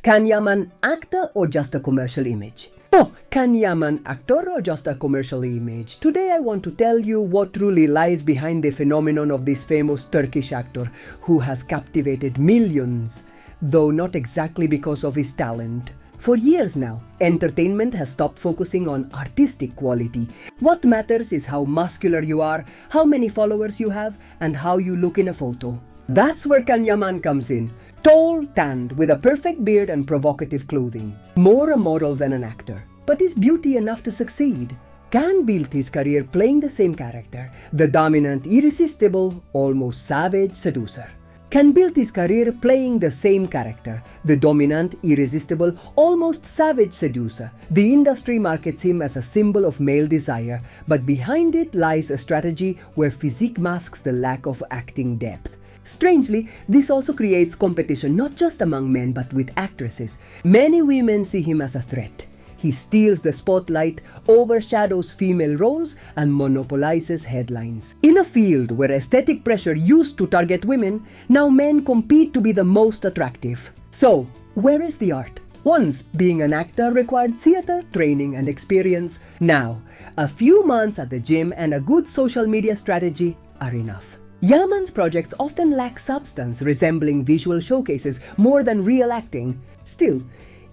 Can Yaman actor or just a commercial image? Oh, can Yaman actor or just a commercial image? Today I want to tell you what truly lies behind the phenomenon of this famous Turkish actor who has captivated millions, though not exactly because of his talent. For years now, entertainment has stopped focusing on artistic quality. What matters is how muscular you are, how many followers you have, and how you look in a photo. That's where Can Yaman comes in. Tall, tanned, with a perfect beard and provocative clothing. More a model than an actor. But is beauty enough to succeed? Can built his career playing the same character, the dominant, irresistible, almost savage seducer. Can built his career playing the same character, the dominant, irresistible, almost savage seducer. The industry markets him as a symbol of male desire, but behind it lies a strategy where physique masks the lack of acting depth. Strangely, this also creates competition not just among men but with actresses. Many women see him as a threat. He steals the spotlight, overshadows female roles, and monopolizes headlines. In a field where aesthetic pressure used to target women, now men compete to be the most attractive. So, where is the art? Once, being an actor required theater, training, and experience. Now, a few months at the gym and a good social media strategy are enough. Yaman's projects often lack substance, resembling visual showcases more than real acting. Still,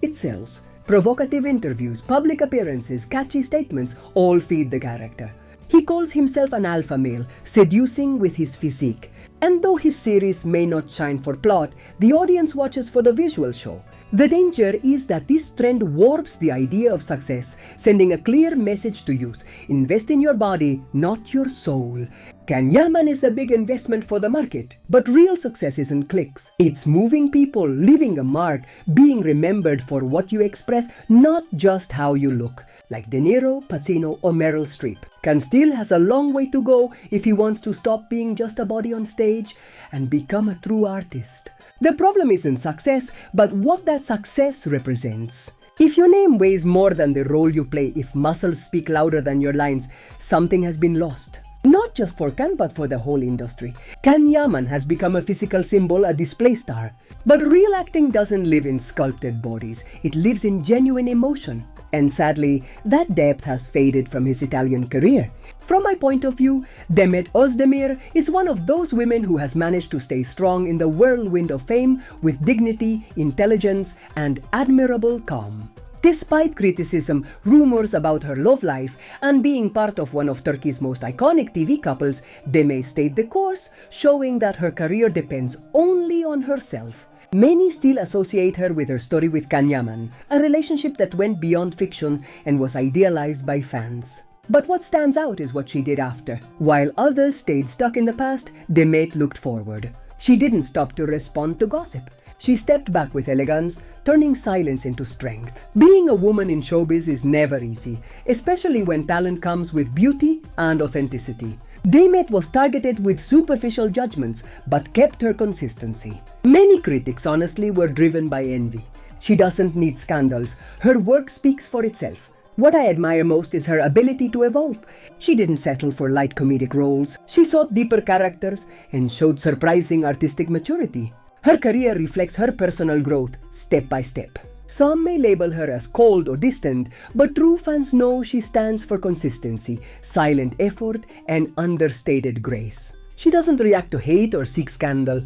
it sells. Provocative interviews, public appearances, catchy statements all feed the character. He calls himself an alpha male, seducing with his physique. And though his series may not shine for plot, the audience watches for the visual show. The danger is that this trend warps the idea of success, sending a clear message to youth: invest in your body, not your soul. Can Yaman is a big investment for the market, but real success isn't clicks. It's moving people, leaving a mark, being remembered for what you express, not just how you look. Like De Niro, Pacino, or Meryl Streep. Can still has a long way to go if he wants to stop being just a body on stage and become a true artist. The problem isn't success, but what that success represents. If your name weighs more than the role you play, if muscles speak louder than your lines, something has been lost. Not just for Can, but for the whole industry. Can Yaman has become a physical symbol, a display star. But real acting doesn't live in sculpted bodies. It lives in genuine emotion. And sadly, that depth has faded from his Italian career. From my point of view, Demet Özdemir is one of those women who has managed to stay strong in the whirlwind of fame with dignity, intelligence, and admirable calm. Despite criticism, rumors about her love life, and being part of one of Turkey's most iconic TV couples, Demet stayed the course, showing that her career depends only on herself. Many still associate her with her story with Can Yaman, a relationship that went beyond fiction and was idealized by fans. But what stands out is what she did after. While others stayed stuck in the past, Demet looked forward. She didn't stop to respond to gossip. She stepped back with elegance, turning silence into strength. Being a woman in showbiz is never easy, especially when talent comes with beauty and authenticity. Demet was targeted with superficial judgments, but kept her consistency. Many critics, honestly, were driven by envy. She doesn't need scandals. Her work speaks for itself. What I admire most is her ability to evolve. She didn't settle for light comedic roles. She sought deeper characters and showed surprising artistic maturity. Her career reflects her personal growth, step by step. Some may label her as cold or distant, but true fans know she stands for consistency, silent effort, and understated grace. She doesn't react to hate or seek scandal.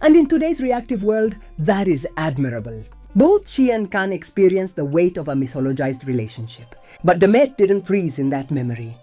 And in today's reactive world, that is admirable. Both she and Can experienced the weight of a mythologized relationship. But Demet didn't freeze in that memory.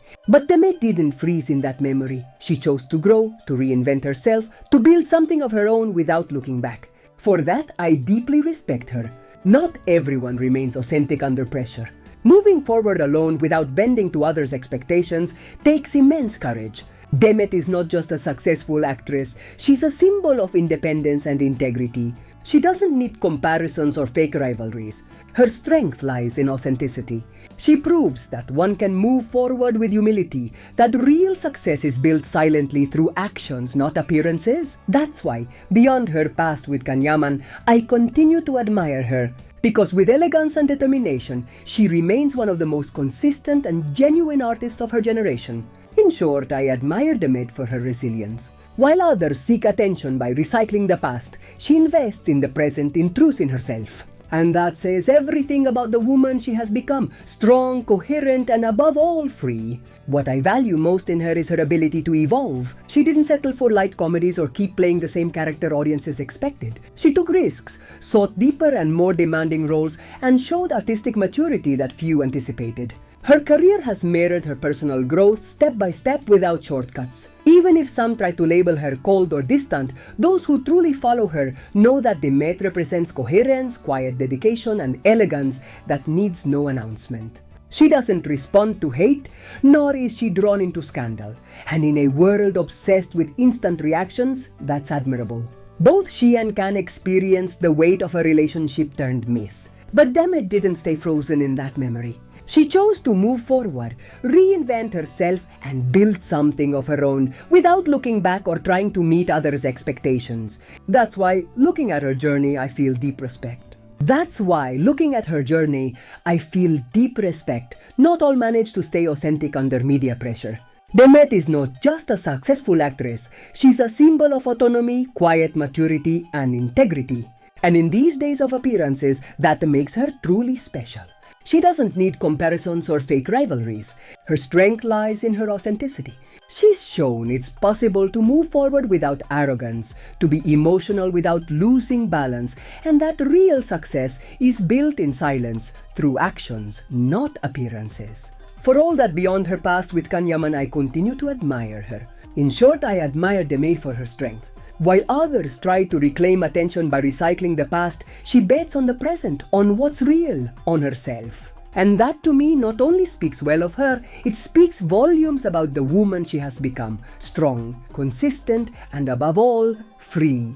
She chose to grow, to reinvent herself, to build something of her own without looking back. For that, I deeply respect her. Not everyone remains authentic under pressure. Moving forward alone without bending to others' expectations takes immense courage. Demet is not just a successful actress, she's a symbol of independence and integrity. She doesn't need comparisons or fake rivalries. Her strength lies in authenticity. She proves that one can move forward with humility, that real success is built silently through actions, not appearances. That's why, beyond her past with Can Yaman, I continue to admire her. Because with elegance and determination, she remains one of the most consistent and genuine artists of her generation. In short, I admire Demet for her resilience, While others seek attention by recycling the past, she invests in the present in truth in herself. And that says everything about the woman she has become: strong, coherent, and above all, free. What I value most in her is her ability to evolve. She didn't settle for light comedies or keep playing the same character audiences expected. She took risks, sought deeper and more demanding roles, and showed artistic maturity that few anticipated. Her career has mirrored her personal growth step by step without shortcuts. Even if some try to label her cold or distant, those who truly follow her know that Demet represents coherence, quiet dedication, and elegance that needs no announcement. She doesn't respond to hate, nor is she drawn into scandal. And in a world obsessed with instant reactions, that's admirable. Both she and Can experienced the weight of a relationship turned myth. But Demet didn't stay frozen in that memory. She chose to move forward, reinvent herself, and build something of her own without looking back or trying to meet others' expectations. That's why, looking at her journey, I feel deep respect. Not all manage to stay authentic under media pressure. Demet is not just a successful actress, she's a symbol of autonomy, quiet maturity, and integrity. And in these days of appearances, that makes her truly special. She doesn't need comparisons or fake rivalries. Her strength lies in her authenticity. She's shown it's possible to move forward without arrogance, to be emotional without losing balance, and that real success is built in silence, through actions, not appearances. For all that beyond her past with Can Yaman, I continue to admire her. In short, I admire Demet for her strength. While others try to reclaim attention by recycling the past, she bets on the present, on what's real, on herself. And that to me not only speaks well of her, it speaks volumes about the woman she has become: strong, consistent, and above all, free.